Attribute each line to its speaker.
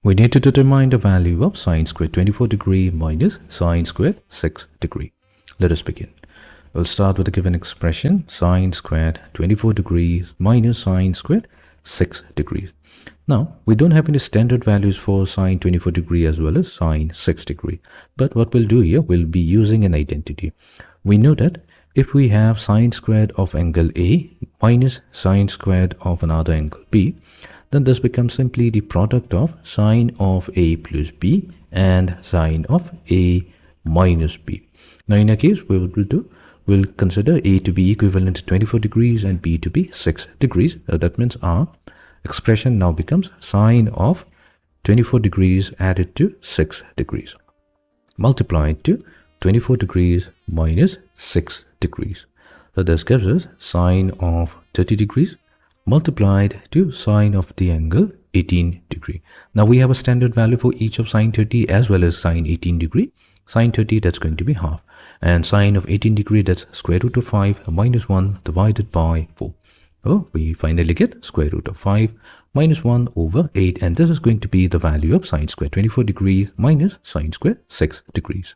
Speaker 1: We need to determine the value of sine squared 24 degree minus sine squared 6 degree. Let us begin. We'll start with the given expression sine squared 24 degrees minus sine squared 6 degrees. Now, we don't have any standard values for sine 24 degree as well as sine 6 degree. But what we'll do here, we'll be using an identity. We know that if we have sine squared of angle A minus sine squared of another angle B, then this becomes simply the product of sine of A plus B and sine of A minus B. Now in our case, we'll consider A to be equivalent to 24 degrees and B to be 6 degrees. That means our expression now becomes sine of 24 degrees added to 6 degrees multiplied to 24 degrees minus 6 degrees. So this gives us sine of 30 degrees multiplied to sine of the angle 18 degree. Now we have a standard value for each of sine 30 as well as sine 18 degree. Sine 30, that's going to be half, and sine of 18 degree, that's square root of 5 minus 1 divided by 4. So we finally get square root of 5 minus 1 over 8, and this is going to be the value of sine square 24 degrees minus sine square 6 degrees.